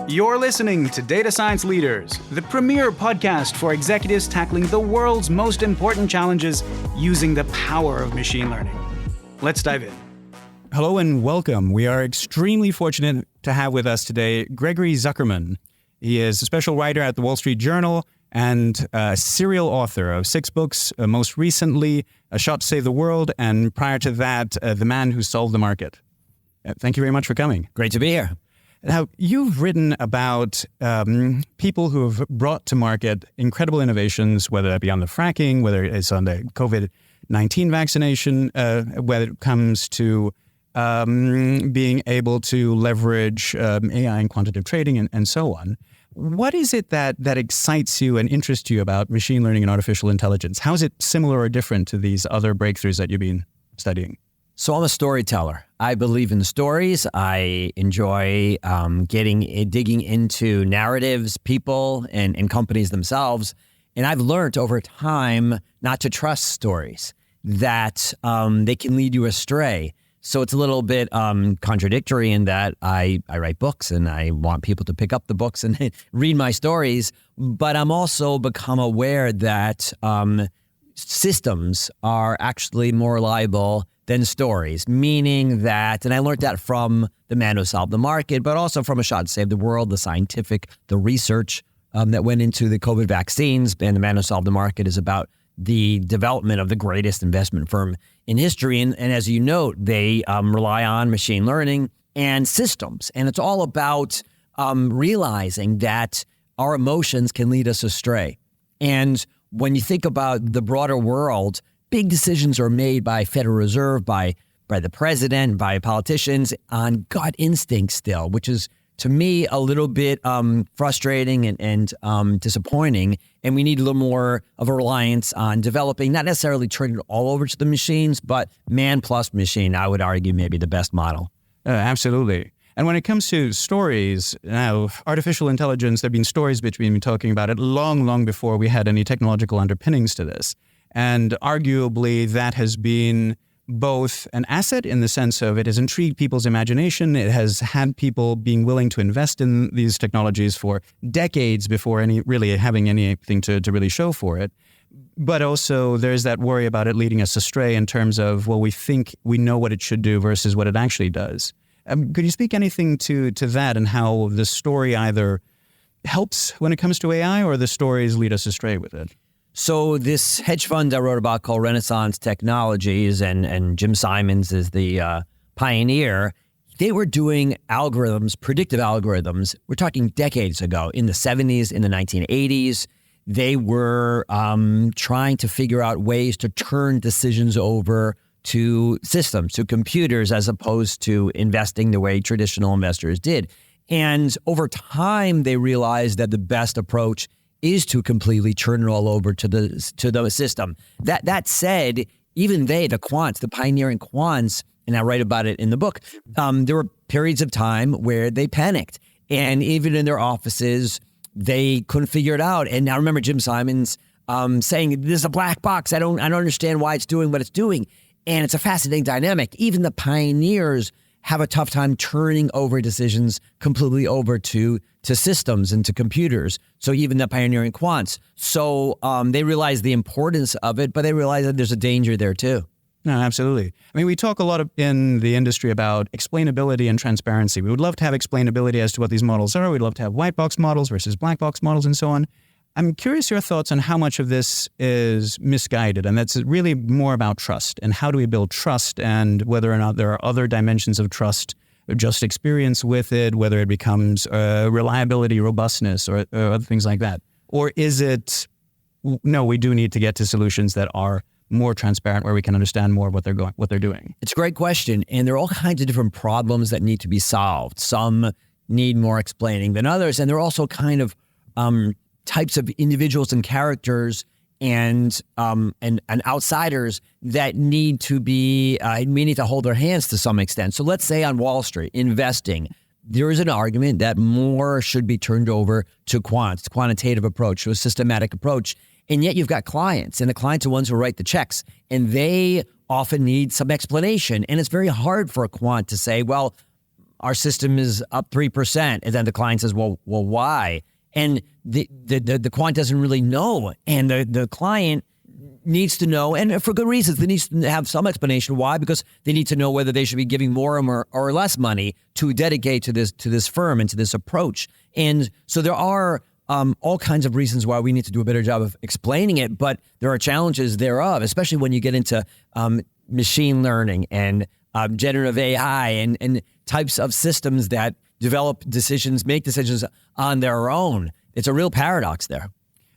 You're listening to Data Science Leaders, the premier podcast for executives tackling the world's most important challenges using the power of machine learning. Let's dive in. Hello and welcome. We are extremely fortunate to have with us today Gregory Zuckerman. He is a special writer at the Wall Street Journal and a serial author of 6 books, most recently, A Shot to Save the World, and prior to that, The Man Who Solved the Market. Thank you very much for coming. Great to be here. Now, you've written about people who have brought to market incredible innovations, whether that be on the fracking, whether it's on the COVID-19 vaccination, whether it comes to being able to leverage AI and quantitative trading and so on. What is it that excites you and interests you about machine learning and artificial intelligence? How is it similar or different to these other breakthroughs that you've been studying? So I'm a storyteller. I believe in stories. I enjoy digging into narratives, people, and companies themselves. And I've learned over time not to trust stories, that they can lead you astray. So it's a little bit contradictory in that I write books and I want people to pick up the books and read my stories. But I'm also become aware that systems are actually more reliable than stories, meaning that, and I learned that from The Man Who Solved the Market, but also from A Shot to Save the World, the research that went into the COVID vaccines. And The Man Who Solved the Market is about the development of the greatest investment firm in history. And as you note, they rely on machine learning and systems. And it's all about realizing that our emotions can lead us astray. And when you think about the broader world, big decisions are made by Federal Reserve, by the president, by politicians on gut instinct still, which is, to me, a little bit frustrating and disappointing. And we need a little more of a reliance on developing, not necessarily turning it all over to the machines, but man plus machine, I would argue, maybe the best model. Absolutely. And when it comes to stories, now, artificial intelligence, there have been stories between talking about it long before we had any technological underpinnings to this. And arguably, that has been both an asset in the sense of it has intrigued people's imagination. It has had people being willing to invest in these technologies for decades before having anything to really show for it. But also, there's that worry about it leading us astray in terms of, well, we think we know what it should do versus what it actually does. Could you speak anything to that and how the story either helps when it comes to AI or the stories lead us astray with it? So this hedge fund I wrote about called Renaissance Technologies, and Jim Simons is the pioneer. They were doing algorithms, predictive algorithms. We're talking decades ago, in the 70s, in the 1980s. They were trying to figure out ways to turn decisions over to systems, to computers, as opposed to investing the way traditional investors did. And over time, they realized that the best approach is to completely turn it all over to the system. That said, even the quants, the pioneering quants, and I write about it in the book, there were periods of time where they panicked. And even in their offices, they couldn't figure it out. And I remember Jim Simons saying, "This is a black box. I don't understand why it's doing what it's doing." And it's a fascinating dynamic. Even the pioneers have a tough time turning over decisions completely over to systems and to computers. So even the pioneering quants. So they realize the importance of it, but they realize that there's a danger there too. No, absolutely. I mean, we talk a lot in the industry about explainability and transparency. We would love to have explainability as to what these models are. We'd love to have white box models versus black box models and so on. I'm curious your thoughts on how much of this is misguided, and that's really more about trust and how do we build trust and whether or not there are other dimensions of trust, just experience with it, whether it becomes reliability, robustness, or other things like that. Or is it, no, we do need to get to solutions that are more transparent where we can understand more of what they're doing? It's a great question, and there are all kinds of different problems that need to be solved. Some need more explaining than others, and there are also kind of types of individuals and characters and outsiders that need to be, we need to hold their hands to some extent. So let's say on Wall Street, investing, there is an argument that more should be turned over to quants, quantitative approach, to a systematic approach. And yet you've got clients, and the clients are the ones who write the checks, and they often need some explanation. And it's very hard for a quant to say, well, our system is up 3%. And then the client says, well, why? And the client doesn't really know. And the client needs to know, and for good reasons. They need to have some explanation why, because they need to know whether they should be giving more or less money to dedicate to this firm and to this approach. And so there are all kinds of reasons why we need to do a better job of explaining it, but there are challenges thereof, especially when you get into machine learning and generative AI and types of systems that develop decisions, make decisions on their own. It's a real paradox there.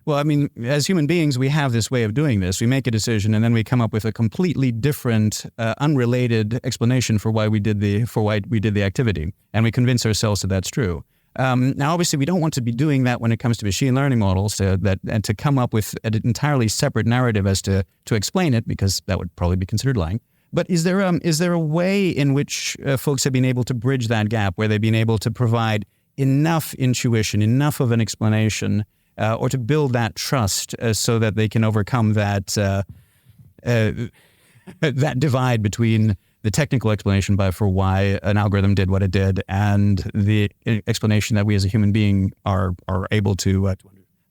Well, I mean, as human beings, we have this way of doing this. We make a decision and then we come up with a completely different, unrelated explanation for why we did the activity, and we convince ourselves that that's true. Now, obviously, we don't want to be doing that when it comes to machine learning models, and to come up with an entirely separate narrative as to explain it, because that would probably be considered lying. But is there a way in which folks have been able to bridge that gap, where they've been able to provide enough intuition, enough of an explanation, or to build that trust so that they can overcome that divide between the technical explanation for why an algorithm did what it did and the explanation that we as a human being are able to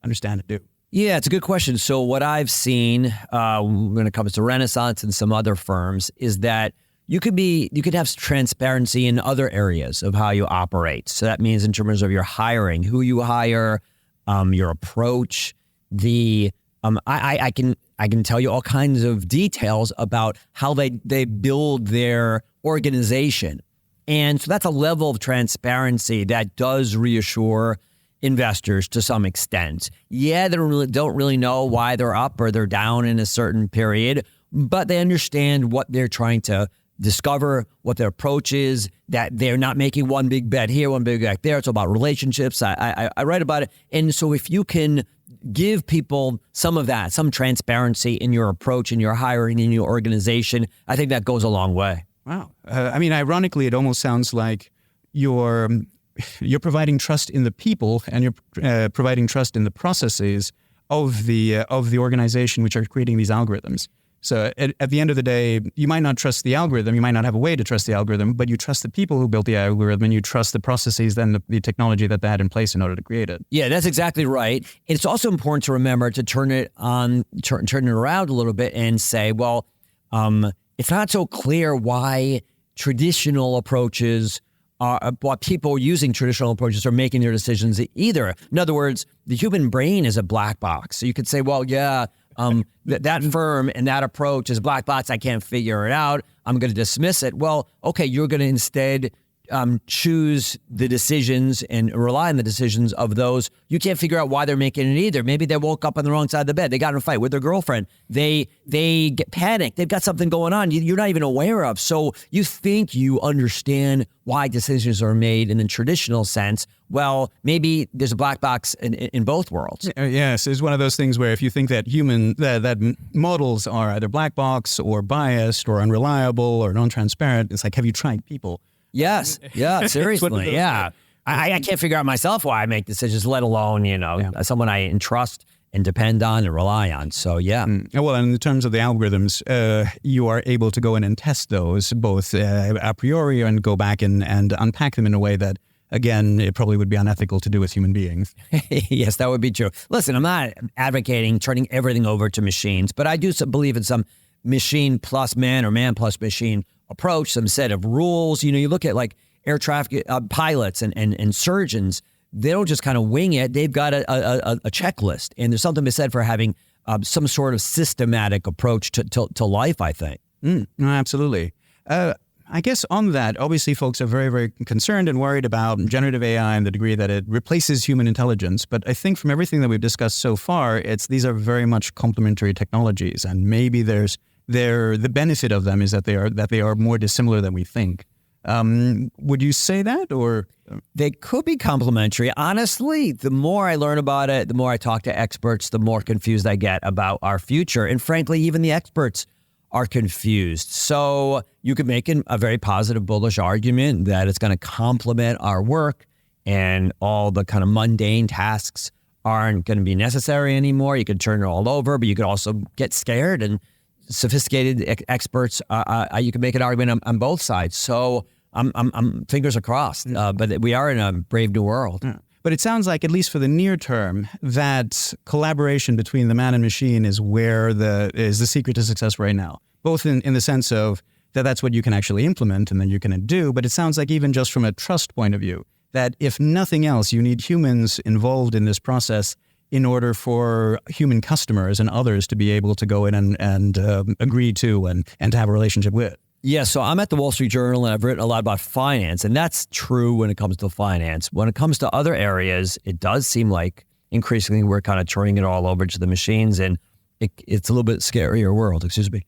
understand and do? Yeah, it's a good question. So what I've seen when it comes to Renaissance and some other firms is that you could have transparency in other areas of how you operate. So that means in terms of your hiring, who you hire, your approach. I can tell you all kinds of details about how they build their organization, and so that's a level of transparency that does reassure investors to some extent. Yeah, they don't really know why they're up or they're down in a certain period, but they understand what they're trying to discover, what their approach is, that they're not making one big bet here, one big bet there. It's about relationships. I write about it. And so if you can give people some of that, some transparency in your approach, in your hiring, in your organization, I think that goes a long way. Wow. I mean, ironically, it almost sounds like you're providing trust in the people, and you're providing trust in the processes of the organization which are creating these algorithms. So at the end of the day, you might not trust the algorithm, you might not have a way to trust the algorithm, but you trust the people who built the algorithm, and you trust the processes and the technology that they had in place in order to create it. Yeah, that's exactly right. It's also important to remember to turn it around a little bit and say, well, it's not so clear why traditional approaches what people using traditional approaches are making their decisions either. In other words, the human brain is a black box. So you could say, well, yeah, that firm and that approach is a black box. I can't figure it out. I'm going to dismiss it. Well, okay, you're going to instead choose the decisions and rely on the decisions of those. You can't figure out why they're making it either. Maybe they woke up on the wrong side of the bed. They got in a fight with their girlfriend. They get panicked. They've got something going on you're not even aware of. So you think you understand why decisions are made in the traditional sense. Well, maybe there's a black box in both worlds. Yes, it's one of those things where if you think that that models are either black box or biased or unreliable or non-transparent, it's like, have you tried people? Yes. Yeah. Seriously. Yeah. I can't figure out myself why I make decisions, let alone, someone I entrust and depend on and rely on. So, yeah. Well, and in terms of the algorithms, you are able to go in and test those both a priori and go back and unpack them in a way that, again, it probably would be unethical to do with human beings. Yes, that would be true. Listen, I'm not advocating turning everything over to machines, but I do believe in some machine plus man or man plus machine approach, some set of rules. You look at like air traffic pilots and surgeons. They don't just kind of wing it. They've got a checklist, and there's something to be said for having some sort of systematic approach to life, I think. No, absolutely. I guess on that, obviously folks are very, very concerned and worried about generative AI and the degree that it replaces human intelligence. But I think from everything that we've discussed so far, these are very much complementary technologies, and maybe the benefit of them is that they are more dissimilar than we think. Would you say that, or? They could be complementary. Honestly, the more I learn about it, the more I talk to experts, the more confused I get about our future. And frankly, even the experts are confused. So you could make a very positive, bullish argument that it's going to complement our work and all the kind of mundane tasks aren't going to be necessary anymore. You could turn it all over, but you could also get scared, and sophisticated experts, you can make an argument on both sides. So I'm fingers are crossed. But we are in a brave new world. Yeah. But it sounds like, at least for the near term, that collaboration between the man and machine is where is the secret to success right now. Both in the sense of that's what you can actually implement and then you can do. But it sounds like even just from a trust point of view, that if nothing else, you need humans involved in this process in order for human customers and others to be able to go in and agree to and to have a relationship with. Yeah, so I'm at the Wall Street Journal, and I've written a lot about finance, and that's true when it comes to finance. When it comes to other areas, it does seem like increasingly we're kind of turning it all over to the machines, and it's a little bit scarier world. Excuse me.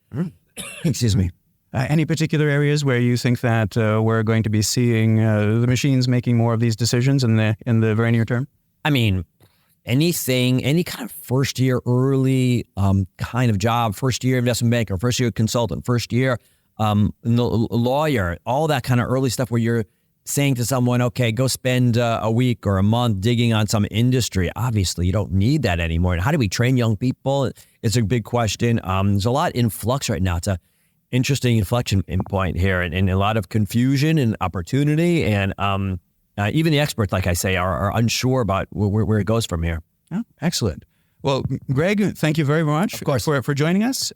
Excuse me. Any particular areas where you think that we're going to be seeing the machines making more of these decisions in the very near term? I mean, any kind of first year early kind of job, first year investment banker, first year consultant, first year lawyer, all that kind of early stuff where you're saying to someone, okay, go spend a week or a month digging on some industry. Obviously, you don't need that anymore. And how do we train young people? It's a big question. There's a lot in flux right now. It's an interesting inflection point here, and a lot of confusion and opportunity. And even the experts, like I say, are unsure about where it goes from here. Oh, excellent. Well, Greg, thank you very much for joining us.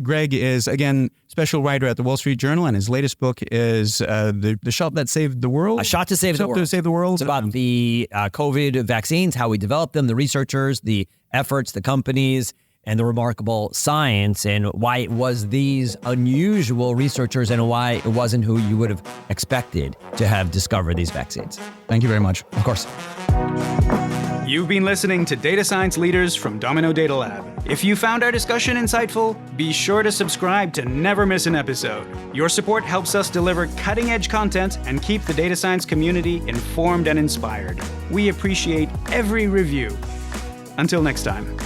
Greg is, again, special writer at the Wall Street Journal, and his latest book is The Shot That Saved the World. A Shot to Save the World. To Save the World. It's about the COVID vaccines, how we developed them, the researchers, the efforts, the companies, and the remarkable science, and why it was these unusual researchers and why it wasn't who you would have expected to have discovered these vaccines. Thank you very much. Of course. You've been listening to Data Science Leaders from Domino Data Lab. If you found our discussion insightful, be sure to subscribe to never miss an episode. Your support helps us deliver cutting-edge content and keep the data science community informed and inspired. We appreciate every review. Until next time.